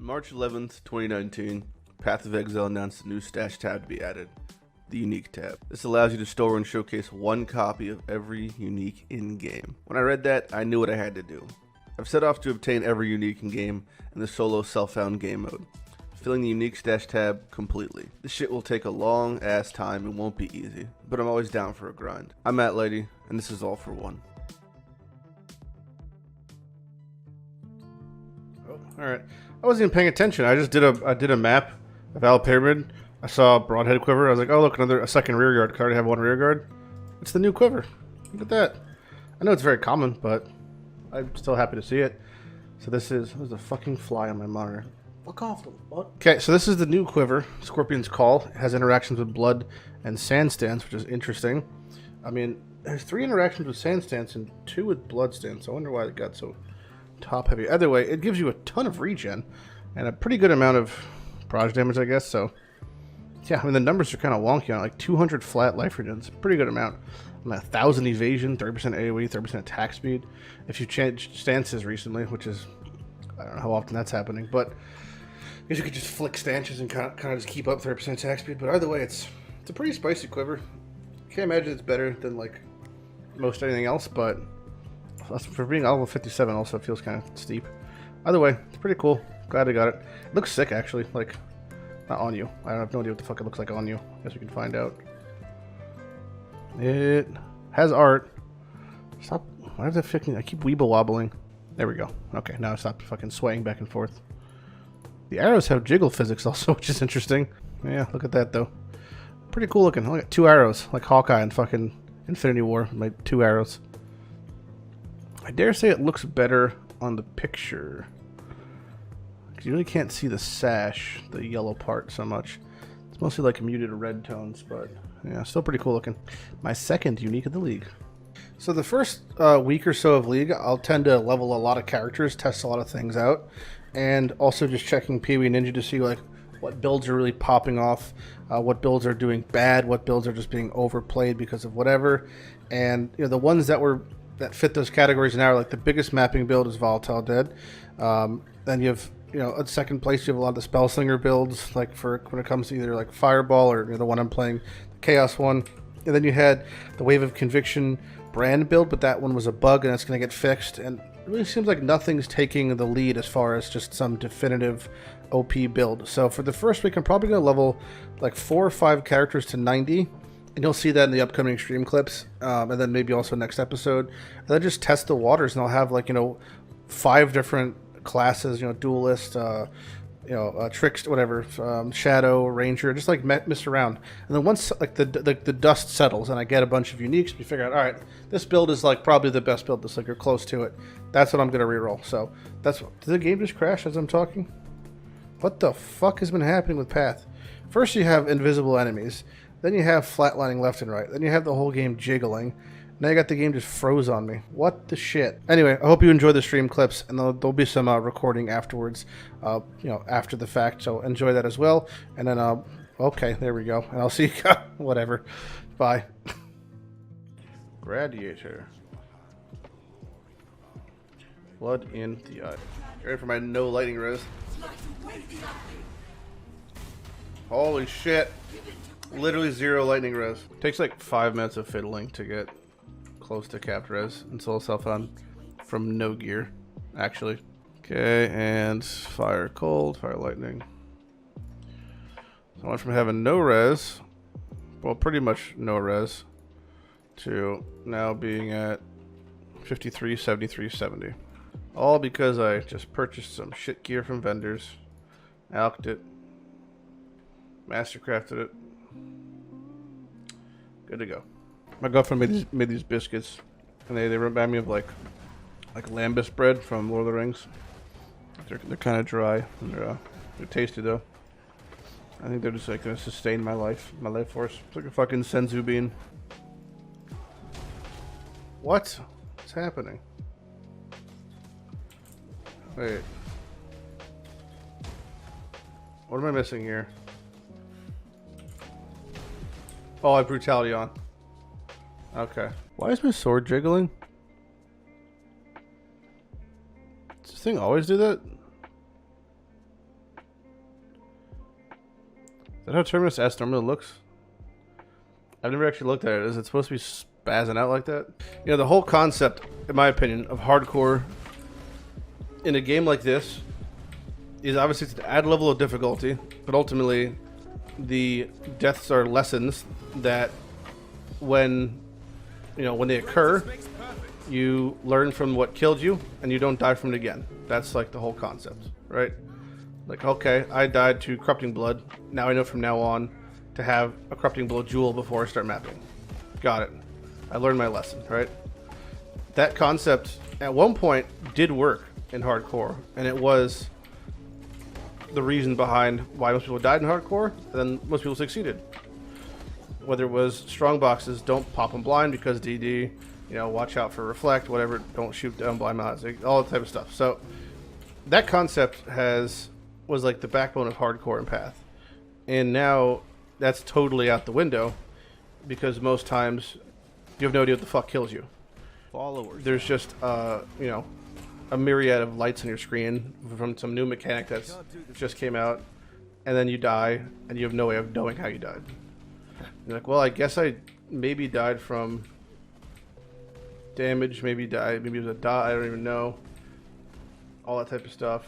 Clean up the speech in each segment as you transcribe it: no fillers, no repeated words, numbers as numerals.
March 11th, 2019, Path of Exile announced a new stash tab to be added, the Unique tab. This allows you to store and showcase one copy of every unique in-game. When I read that, I knew what I had to do. I've set off to obtain every unique in-game in the solo self-found game mode, filling the Unique stash tab completely. This shit will take a long ass time and won't be easy, but I'm always down for a grind. I'm at Lighty, and this is all for one. Oh, alright. I wasn't even paying attention. I just did a map of Al Pyramid. I saw a broadhead quiver. I was like, oh look, a second rear guard. I already have one rear guard. It's the new quiver. Look at that. I know it's very common, but I'm still happy to see it. So there's a fucking fly on my monitor. Fuck off, little butt. Okay, so this is the new quiver, Scorpion's Call. It has interactions with blood and sand stance, which is interesting. I mean, there's 3 interactions with sand stance and 2 with blood stance. I wonder why it got so top heavy. Either way, it gives you a ton of regen and a pretty good amount of barrage damage, I guess. So yeah, I mean the numbers are kind of wonky on it. Like 200 flat life regen. It's a pretty good amount. 1,000 evasion, 30% AoE, 30% attack speed. If you changed stances recently, which is, I don't know how often that's happening, but I guess you could just flick stances and kind of just keep up 30% attack speed. But either way, it's a pretty spicy quiver. Can't imagine it's better than like most anything else, but for being level 57 also feels kind of steep. Either way, it's pretty cool. Glad I got it. It looks sick actually, like not on you. I have no idea what the fuck it looks like on you. I guess we can find out. It has art. Stop. Why is that fucking? I keep weeble wobbling. There we go. Okay, now I stopped fucking swaying back and forth. The arrows have jiggle physics also, which is interesting. Yeah, look at that though. Pretty cool looking. Look at 2 arrows, like Hawkeye in fucking Infinity War. My 2 arrows. I dare say it looks better on the picture. You really can't see the sash, the yellow part, so much. It's mostly like muted red tones, but yeah, still pretty cool looking. My second unique of the league. So the first week or so of League, I'll tend to level a lot of characters, test a lot of things out, and also just checking Pee-wee Ninja to see like what builds are really popping off, what builds are doing bad, what builds are just being overplayed because of whatever. And you know, the ones that fit those categories now are like the biggest mapping build is Volatile Dead. Then you have, you know, at second place you have a lot of the Spellslinger builds, like for when it comes to either like Fireball or, you know, the one I'm playing, the Chaos one. And then you had the Wave of Conviction brand build, but that one was a bug and that's going to get fixed. And it really seems like nothing's taking the lead as far as just some definitive OP build. So for the first week, I'm probably going to level like 4 or 5 characters to 90. And you'll see that in the upcoming stream clips, and then maybe also next episode. And then just test the waters, and I'll have like, you know, 5 different classes, you know, duelist, trickster, whatever, shadow, ranger, just like mess around. And then once like the dust settles and I get a bunch of uniques, we figure out, all right, this build is like probably the best build. This like you're close to it. That's what I'm gonna reroll. So that's. Did the game just crash as I'm talking? What the fuck has been happening with Path? First you have invisible enemies. Then you have flatlining left and right. Then you have the whole game jiggling. Now you got the game just froze on me. What the shit? Anyway, I hope you enjoy the stream clips, and there'll be some recording afterwards, you know, after the fact. So enjoy that as well. And then, okay, there we go. And I'll see you. Whatever. Bye. Gladiator. Blood in the eye. You ready for my no lighting res? Holy shit. Literally 0 lightning res. Takes like 5 minutes of fiddling to get close to capped res and solo self-found from no gear, actually. Okay, and fire cold, fire lightning. So I went from having no res, well, pretty much no res, to now being at 53, 73, 70. All because I just purchased some shit gear from vendors, alked it, mastercrafted it. Good to go. My girlfriend made these biscuits, and they remind me of like lambus bread from Lord of the Rings. They're kind of dry, and they're tasty though. I think they're just like gonna sustain my life force. It's like a fucking senzu bean. What's happening? Wait. What am I missing here? Oh, I have brutality on. Okay. Why is my sword jiggling? Does this thing always do that? that how Terminus S normally looks? I've never actually looked at it. Is it supposed to be spazzing out like that? You know, the whole concept, in my opinion, of hardcore in a game like this is obviously to add a level of difficulty, but ultimately the deaths are lessons that when they occur, you learn from what killed you and you don't die from it again. That's like the whole concept, right? Like, okay, I died to Corrupting Blood. Now I know from now on to have a Corrupting Blood jewel before I start mapping. Got it. I learned my lesson, right? That concept at one point did work in hardcore, and it was the reason behind why most people died in hardcore, and then most people succeeded. Whether it was strong boxes, don't pop them blind because DD, watch out for reflect, whatever, don't shoot down blind mods, all that type of stuff. So that concept was like the backbone of hardcore and Path. And now that's totally out the window because most times you have no idea what the fuck kills you. Followers. There's just, a myriad of lights on your screen from some new mechanic that's just came out, and then you die, and you have no way of knowing how you died. You're like, well, I guess I maybe died from damage, maybe it was a dot, I don't even know. All that type of stuff.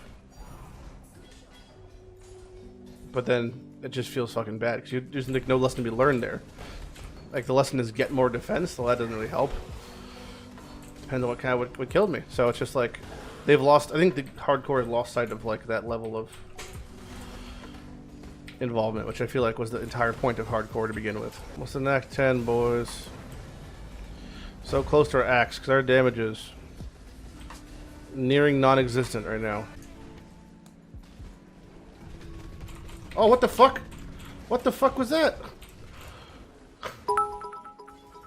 But then it just feels fucking bad because there's like no lesson to be learned there. Like the lesson is get more defense, so that doesn't really help. Depends on what killed me. So it's just like they've lost. I think the hardcore has lost sight of like that level of involvement, which I feel like was the entire point of hardcore to begin with. What's the next 10, boys? So close to our axe because our damage is nearing non-existent right now. Oh, what the fuck? What the fuck was that?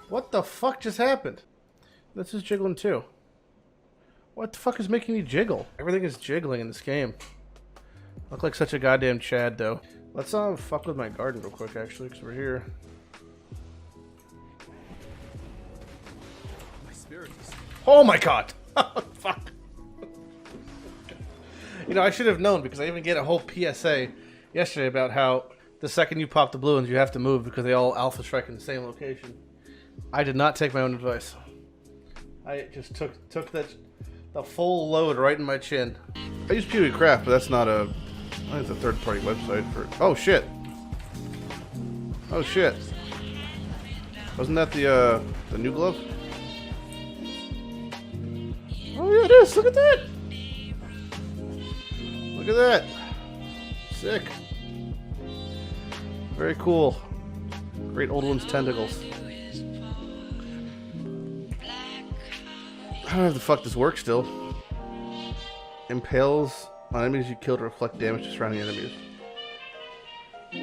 What the fuck just happened? This is jiggling too. What the fuck is making me jiggle? Everything is jiggling in this game. Look like such a goddamn Chad though. Let's fuck with my garden real quick actually, because we're here. My spirit is... Oh my god! Oh, fuck. I should have known because I even get a whole PSA yesterday about how the second you pop the blue ones you have to move because they all alpha strike in the same location. I did not take my own advice. I just took the full load right in my chin. I use PvE Craft, but that's not I think it's a third-party website for... Oh, shit. Oh, shit. Wasn't that the new glove? Oh, yeah, it is. Look at that. Look at that. Sick. Very cool. Great old one's tentacles. I don't know if the fuck this works still. Impales on enemies you kill to reflect damage to surrounding enemies. I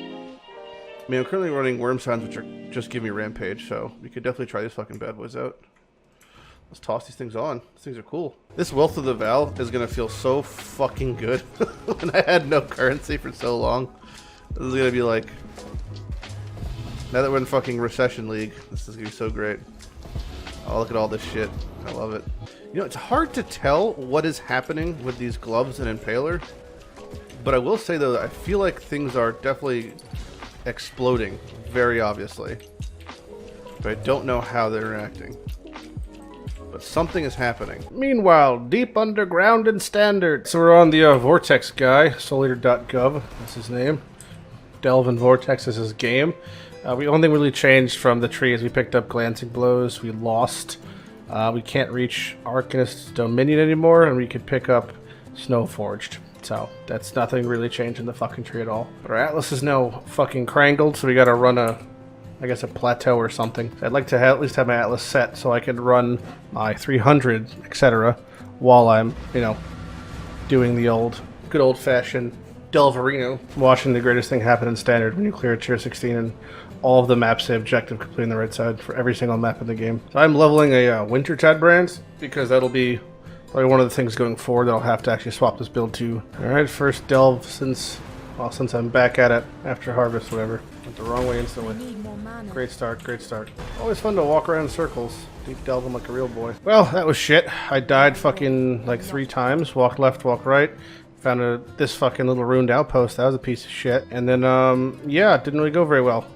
mean, I'm currently running worm signs, which are just giving me rampage, so we could definitely try these fucking bad boys out. Let's toss these things on. These things are cool. This Wealth of the Val is gonna feel so fucking good. When I had no currency for so long, this is gonna be like... Now that we're in fucking Recession League, this is gonna be so great. Oh, look at all this shit. I love it. It's hard to tell what is happening with these gloves and Impaler. But I will say, though, that I feel like things are definitely exploding, very obviously. But I don't know how they're interacting. But something is happening. Meanwhile, deep underground and standard. So we're on the Vortex guy, soulleader.gov, that's his name. Delve and Vortex is his game. The only thing really changed from the tree is we picked up Glancing Blows, we lost. We can't reach Arcanist's Dominion anymore, and we could pick up Snowforged. So, that's nothing really changed in the fucking tree at all. But our Atlas is now fucking crangled, so we gotta run a plateau or something. I'd like to at least have my Atlas set so I can run my 300, etc. while I'm, doing the good old-fashioned Delverino. Watching the greatest thing happen in Standard when you clear tier 16 and all of the maps say objective completely on the right side for every single map in the game. So I'm leveling a Wintertide brand because that'll be probably one of the things going forward that I'll have to actually swap this build to. Alright, first delve since I'm back at it after harvest, whatever. Went the wrong way instantly. Great start, great start. Always fun to walk around in circles. Deep delving like a real boy. Well, that was shit. I died fucking like 3 times. Walked left, walked right. Found this fucking little ruined outpost. That was a piece of shit. And then, yeah, it didn't really go very well.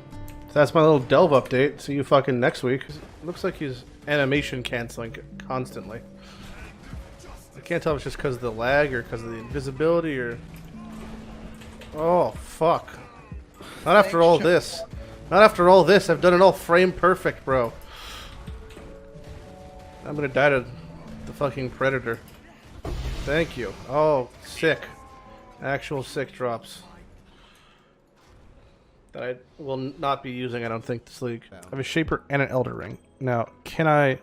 So that's my little delve update. See you fucking next week. Looks like he's animation canceling constantly. I can't tell if it's just because of the lag or because of the invisibility or... Oh, fuck. Not after all this. Not after all this. I've done it all frame perfect, bro. I'm gonna die to the fucking predator. Thank you. Oh, sick. Actual sick drops. That I will not be using, I don't think, this league. I have a Shaper and an Elder Ring. Now, can I...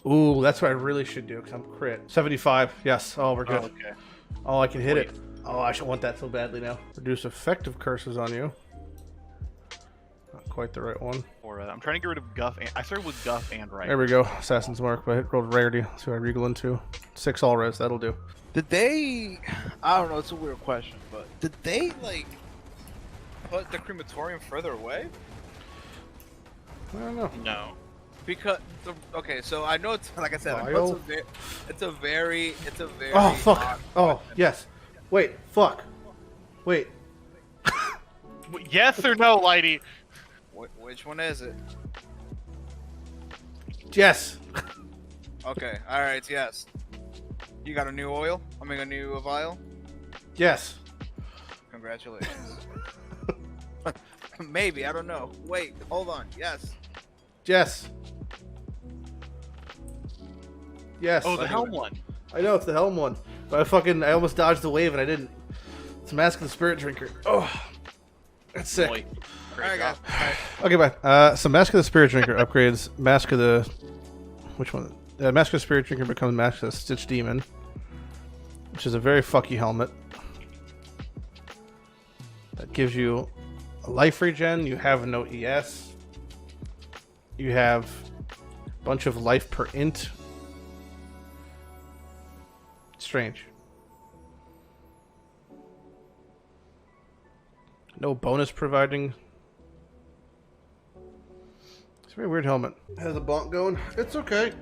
Ooh, that's what I really should do, because I'm crit. 75, yes. Oh, we're good. Oh, okay. Oh, I can hit it. Oh, I should want that so badly now. Reduce effective curses on you. Not quite the right one. Or, I'm trying to get rid of Guff. I started with Guff and Right. There we go. Assassin's Mark, but I rolled rarity. Let's see what I regal into. 6 all res, that'll do. Did they? I don't know. It's a weird question, but did they like put the crematorium further away? I don't know. No. Because okay, so I know it's like I said, I know it's a very. Oh fuck! odd Oh question. yes. Wait. Fuck. Wait. Yes or no, Lighty? Which one is it? Yes. Okay. All right. Yes. You got a new oil? I mean, a new vial? Yes. Congratulations. Maybe, I don't know. Wait, hold on. Yes. Yes. Yes. Oh, the Helm one. I know it's the Helm one, but I almost dodged the wave and I didn't. It's Mask of the Spirit Drinker. Oh, that's sick. Boy. All right, guys. All right. Okay, bye. So Mask of the Spirit Drinker upgrades Mask of the... Which one? Mask of the Spirit Drinker becomes Mask of the Stitch Demon, which is a very fucky helmet. That gives you a life regen. You have no ES. You have a bunch of life per int. Strange. No bonus providing. It's a very weird helmet. Has a bonk going. It's okay.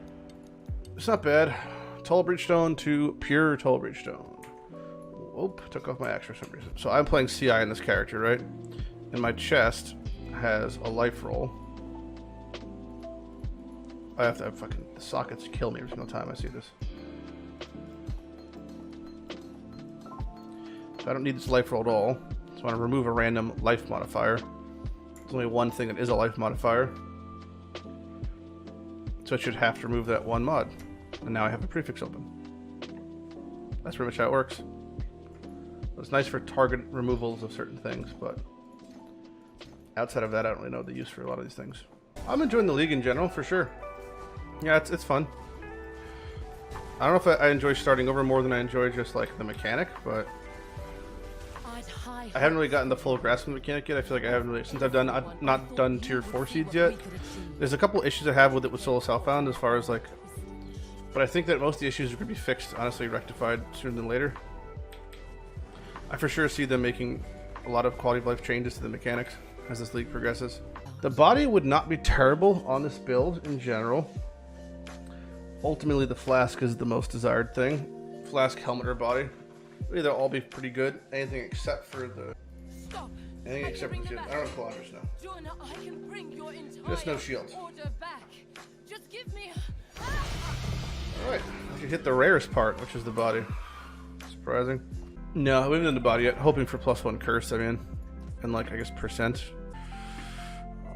It's not bad. Tall Breachstone to pure Tall Breachstone. Oop, took off my axe for some reason. So I'm playing CI in this character, right? And my chest has a life roll. I have to have fucking... The sockets kill me every single time I see this. So I don't need this life roll at all. So I want to remove a random life modifier. There's only one thing that is a life modifier. So I should have to remove that one mod. And now I have a prefix open. That's pretty much how it works. It's nice for target removals of certain things, but outside of that, I don't really know the use for a lot of these things. I'm enjoying the league in general, for sure. Yeah, it's fun. I don't know if I enjoy starting over more than I enjoy just like the mechanic, but I haven't really gotten the full grasp of the mechanic yet. I feel like I haven't really, since I've not done tier 4 seeds yet. There's a couple issues I have with it with Solo Southbound as far as like, but I think that most of the issues are going to be fixed, honestly, rectified sooner than later. I for sure see them making a lot of quality of life changes to the mechanics as this league progresses. The body would not be terrible on this build in general. Ultimately, the flask is the most desired thing. Flask, helmet, or body. Really, they'll all be pretty good. Anything except for the... Stop. Anything except for the shield. I don't have kilometers now. Jonah, I can bring your entire Just no shield. order back. Just give me... Alright, I should hit the rarest part, which is the body. Surprising. No, we haven't done the body yet. Hoping for +1 curse, I mean. And like, I guess, percent.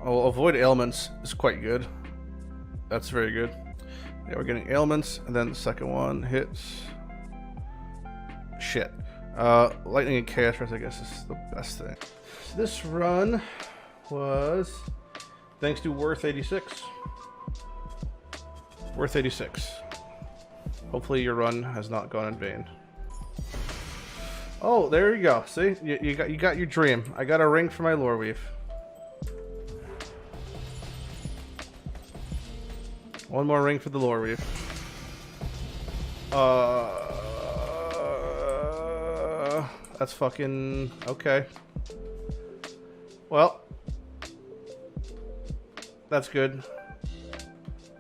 Oh, avoid ailments is quite good. That's very good. Yeah, we're getting ailments, and then the second one hits... Shit. Lightning and Chaos Rest, I guess, is the best thing. This run was thanks to Worth 86. Worth 86. Hopefully your run has not gone in vain. Oh, there you go. See, you got your dream. I got a ring for my lore weave. One more ring for the lore weave. That's fucking okay. Well, that's good.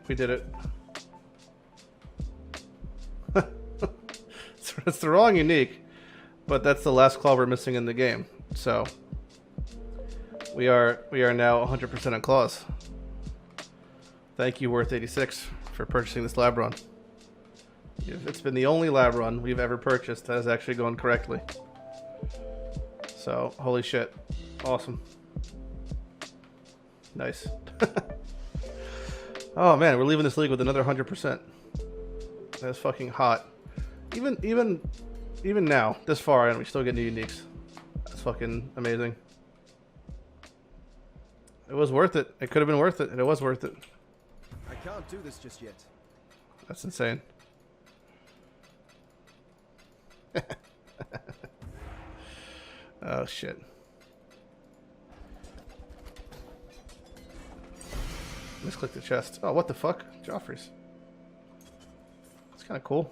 We did it. It's the wrong unique. but that's the last claw we're missing in the game. So we are now 100% on claws. Thank you, Worth86, for purchasing this lab run. It's been the only lab run we've ever purchased that has actually gone correctly. So, holy shit. Awesome. Nice. Oh man, we're leaving this league with another 100%. That's fucking hot. Even now, this far in, we still get new uniques. That's fucking amazing. It was worth it. It could have been worth it, and it was worth it. I can't do this just yet. That's insane. Oh shit. Let's click the chest. Oh, what the fuck? Joffrey's. It's kind of cool.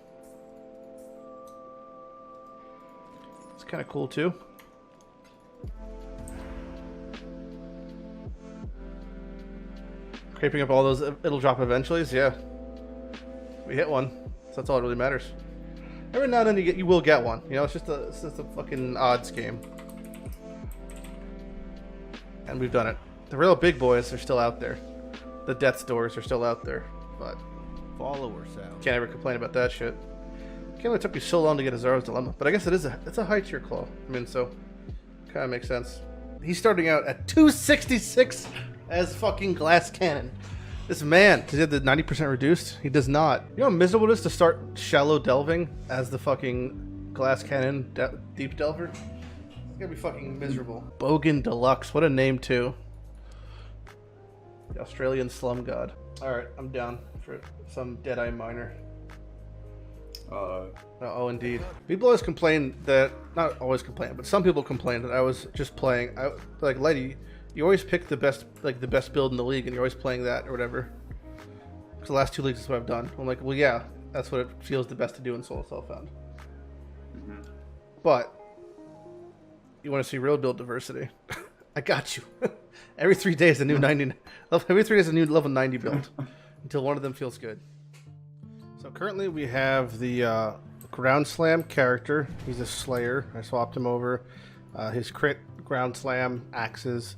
It's kind of cool too. Creeping up all those, it'll drop eventually. Yeah. We hit one. So that's all that really matters. Every now and then you will get one. You know, it's just a fucking odds game. And we've done it. The real big boys are still out there. The death's doors are still out there. But Follower sound. can't ever complain about that shit. Can't believe it took me so long to get Azara's Dilemma. But I guess it's a high tier claw. I mean, so kind of makes sense. He's starting out at 266 as fucking Glass Cannon. This man, does he have the 90% reduced? He does not. You know how miserable it is to start shallow delving as the fucking Glass Cannon deep delver? It's gonna be fucking miserable. Bogan Deluxe, what a name too. The Australian slum god. Alright, I'm down for some Deadeye Miner. Oh, indeed. People always complain that, not always complain, but some people complain that I was just playing, like Lighty, you always pick the best build in the league and you're always playing that or whatever. Because the last 2 leagues is what I've done. I'm like, well, yeah, that's what it feels the best to do in Solo Self-Found. But you want to see real build diversity. I got you. Every 3 days a new 90, every 3 days a new level 90 build until one of them feels good. So currently we have the Ground Slam character. He's a Slayer. I swapped him over. His crit, Ground Slam, axes.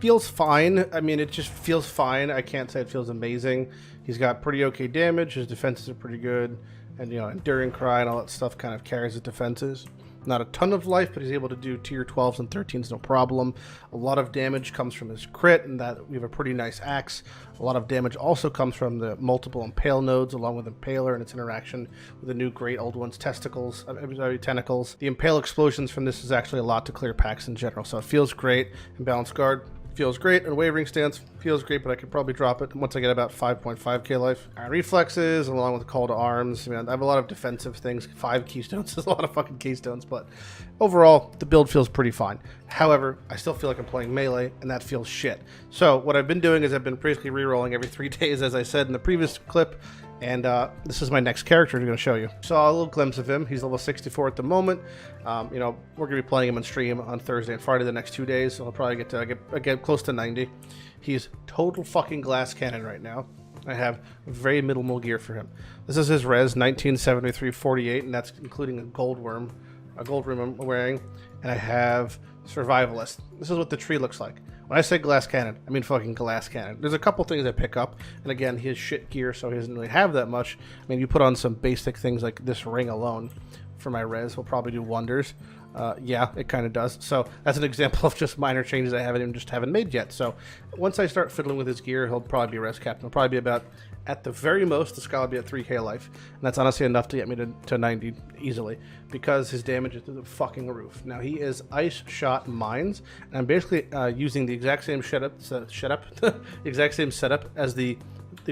Feels fine. I mean, it just feels fine. I can't say it feels amazing. He's got pretty okay damage. His defenses are pretty good. And, you know, Enduring Cry and all that stuff kind of carries his defenses. Not a ton of life, but he's able to do tier 12s and 13s no problem. A lot of damage comes from his crit, and that we have a pretty nice axe. A lot of damage also comes from the multiple Impale nodes, along with Impaler and its interaction with the new Great Old One's tentacles. The Impale explosions from this is actually a lot to clear packs in general, so it feels great. And Balance Guard feels great, and Wavering Stance feels great, but I could probably drop it once I get about 5.5k life. Reflexes, along with Call to Arms. I mean, I have a lot of defensive things. 5 keystones is a lot of fucking keystones, but overall, the build feels pretty fine. However, I still feel like I'm playing melee, and that feels shit. So what I've been doing is I've been basically re-rolling every 3 days, as I said in the previous clip, and this is my next character I'm going to show you. Saw a little glimpse of him. He's level 64 at the moment. You know, we're going to be playing him on stream on Thursday and Friday the next 2 days, so I'll probably get close to 90. He's total fucking Glass Cannon right now. I have very minimal gear for him. This is his res, 1973-48, and that's including a gold worm I'm wearing, and I have Survivalist. This is what the tree looks like. When I say Glass Cannon, I mean fucking Glass Cannon. There's a couple things I pick up, and again, he has shit gear, so he doesn't really have that much. I mean, you put on some basic things like this ring alone for my res will probably do wonders. Yeah, it kind of does. So that's an example of just minor changes I haven't made yet. So once I start fiddling with his gear, he'll probably be res captain. He'll probably be about, at the very most, the Sky will be at 3k life. And that's honestly enough to get me to 90 easily, because his damage is through the fucking roof. Now he is Ice Shot Mines, and I'm basically using the exact same the exact same setup as the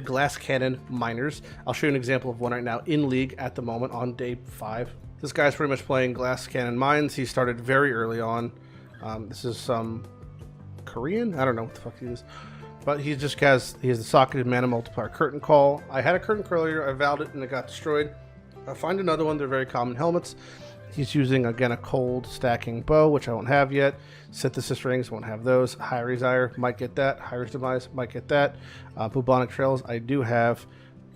Glass Cannon Miners. I'll show you an example of one right now in League at the moment on day 5. This guy's pretty much playing Glass Cannon Mines. He started very early on. This is some Korean? I don't know what the fuck he is. But he has the socketed mana multiplier Curtain Call. I had a Curtain Call earlier. I vowed it and it got destroyed. I'll find another one. They're very common helmets. He's using, again, a cold stacking bow, which I won't have yet. Synthesis Rings, won't have those. Hyre's Ire, might get that. Hyre's Demise, might get that. Bubonic Trails, I do have.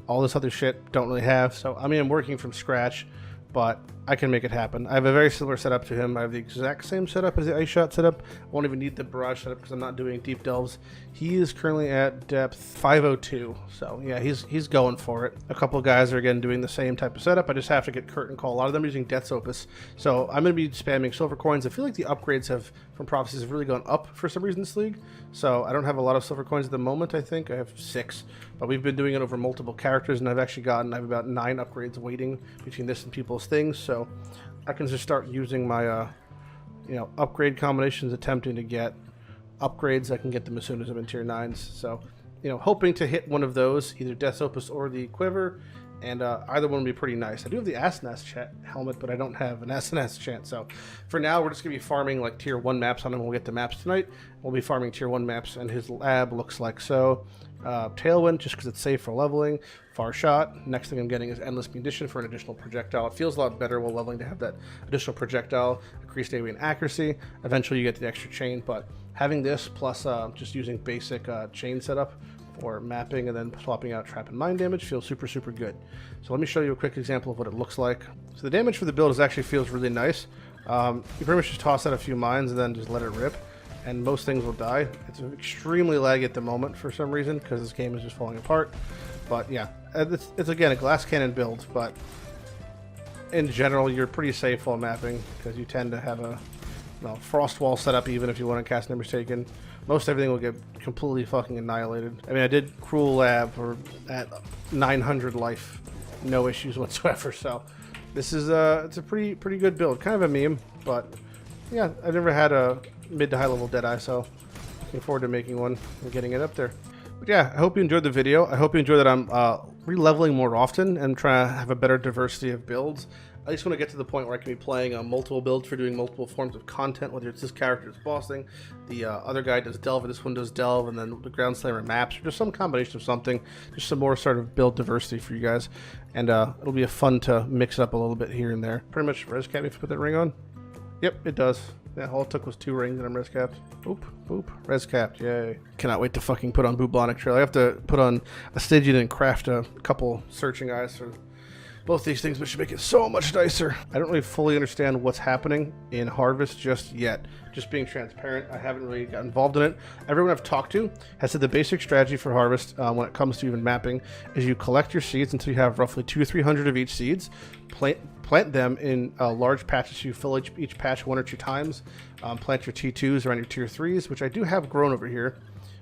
All this other shit, don't really have. So, I mean, I'm working from scratch. But I can make it happen. I have a very similar setup to him. I have the exact same setup as the Ice Shot setup. I won't even need the Barrage setup because I'm not doing deep delves. He is currently at depth 502. So yeah, he's going for it. A couple of guys are again doing the same type of setup. I just have to get Curtain Call. A lot of them are using Death's Opus. So I'm going to be spamming silver coins. I feel like the upgrades from Prophecies have really gone up for some reason in this league. So I don't have a lot of silver coins at the moment, I think. I have 6. But we've been doing it over multiple characters, and I have about 9 upgrades waiting between this and people's things. So I can just start using my upgrade combinations, attempting to get upgrades. I can get them as soon as I'm in tier 9s. So, hoping to hit one of those, either Death's Opus or the Quiver, and either one would be pretty nice. I do have the Asenath helmet, but I don't have an Asenath chant. So for now, we're just going to be farming like tier 1 maps on him. We'll get the maps tonight. We'll be farming tier 1 maps, and his lab looks like so. Tailwind, just because it's safe for leveling. Far Shot. Next thing I'm getting is Endless Munition for an additional projectile. It feels a lot better while leveling to have that additional projectile, increased AoE and accuracy. Eventually you get the extra chain, but having this plus just using basic chain setup for mapping and then swapping out trap and mine damage feels super, super good. So let me show you a quick example of what it looks like. So the damage for the build actually feels really nice. You pretty much just toss out a few mines and then just let it rip, and most things will die. It's extremely laggy at the moment for some reason because this game is just falling apart. But yeah, it's again a glass cannon build, but in general you're pretty safe while mapping because you tend to have a frost wall set up even if you want to cast Never Taken. Most everything will get completely fucking annihilated. I mean, I did Cruel Lab at 900 life, no issues whatsoever. So this is it's a pretty good build. Kind of a meme, but yeah, I've never had a mid to high level Deadeye, so looking forward to making one and getting it up there. But yeah, I hope you enjoyed the video. I hope you enjoyed that I'm re-leveling more often and trying to have a better diversity of builds. I just want to get to the point where I can be playing multiple builds for doing multiple forms of content, whether it's this character is bossing, the other guy does delve, and this one does delve, and then the ground slammer maps, or just some combination of something, just some more sort of build diversity for you guys. And it'll be fun to mix it up a little bit here and there. Pretty much res cap if you put that ring on. Yep, it does. Yeah, all it took was 2 rings and I'm res capped. Oop, boop, res capped, yay. Cannot wait to fucking put on Bubonic Trail. I have to put on a Stygian and craft a couple searching eyes for both these things, which should make it so much nicer. I don't really fully understand what's happening in Harvest just yet. Just being transparent, I haven't really got involved in it. Everyone I've talked to has said the basic strategy for Harvest when it comes to even mapping is you collect your seeds until you have roughly 200 to 300 of each seeds, plant them in large patches. You fill each patch 1 or 2 times, plant your T2s around your tier 3s, which I do have grown over here.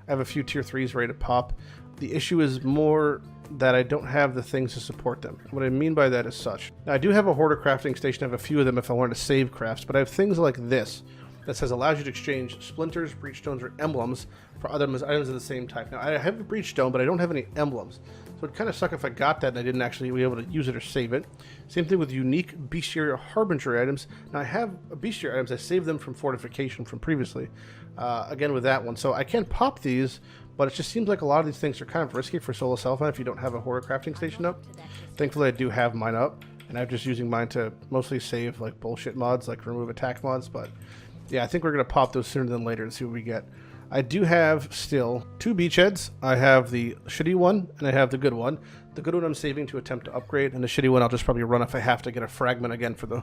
I have a few tier 3s ready to pop. The issue is more that I don't have the things to support them. What I mean by that is such. Now, I do have a hoarder crafting station. I have a few of them if I wanted to save crafts, but I have things like this that says allows you to exchange splinters, breachstones, or emblems for items of the same type. Now, I have a breachstone, but I don't have any emblems. So it'd kind of suck if I got that and I didn't actually be able to use it or save it. Same thing with unique bestiary or harbinger items. Now, I have bestiary items. I saved them from fortification from previously. Again, with that one. So I can pop these, but it just seems like a lot of these things are kind of risky for solo self if you don't have a hoarder crafting station up. Thankfully, I do have mine up, and I'm just using mine to mostly save like bullshit mods, like remove attack mods. But yeah, I think we're going to pop those sooner than later and see what we get. I do have still 2 beachheads. I have the shitty one, and I have the good one. The good one I'm saving to attempt to upgrade, and the shitty one I'll just probably run if I have to get a fragment again for the,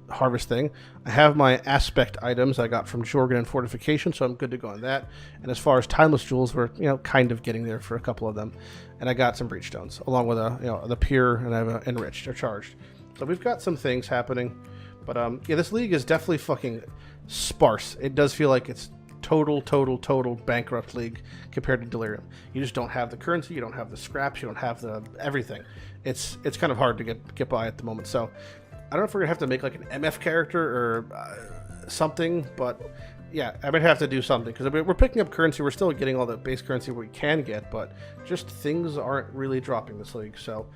harvest thing. I have my aspect items I got from Jorgen and Fortification, so I'm good to go on that. And as far as Timeless Jewels, we're kind of getting there for a couple of them. And I got some Breachstones, along with the Pure, and I have a Enriched or Charged. So we've got some things happening. But yeah, this league is definitely fucking sparse. It does feel like it's total bankrupt league compared to Delirium. You just don't have the currency, you don't have the scraps, you don't have the everything. It's kind of hard to get by at the moment. So I don't know if we're gonna have to make like an MF character or something, but yeah, I might have to do something because we're picking up currency. We're still getting all the base currency we can get, but just things aren't really dropping this league. So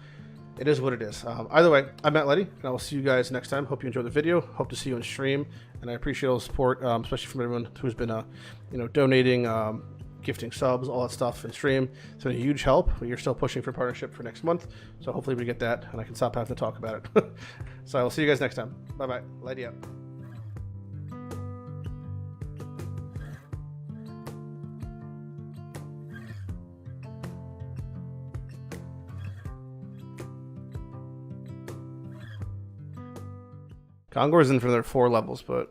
it is what it is. Either way, I'm Matt Lighty, and I will see you guys next time. Hope you enjoyed the video. Hope to see you in stream, and I appreciate all the support, especially from everyone who's been, donating, gifting subs, all that stuff in stream. It's been a huge help. You're still pushing for partnership for next month, so hopefully we get that, and I can stop having to talk about it. So I will see you guys next time. Bye bye. Lighty out. Gongor's in for their 4 levels, but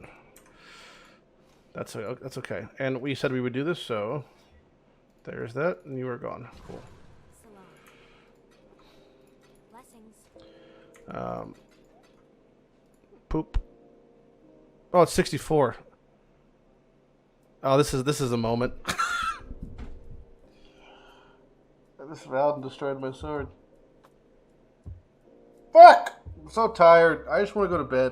that's okay. And we said we would do this, so there's that, and you are gone. Cool. Blessings. Poop. Oh, it's 64. Oh, this is a moment. This Valden destroyed my sword. Fuck! I'm so tired. I just want to go to bed.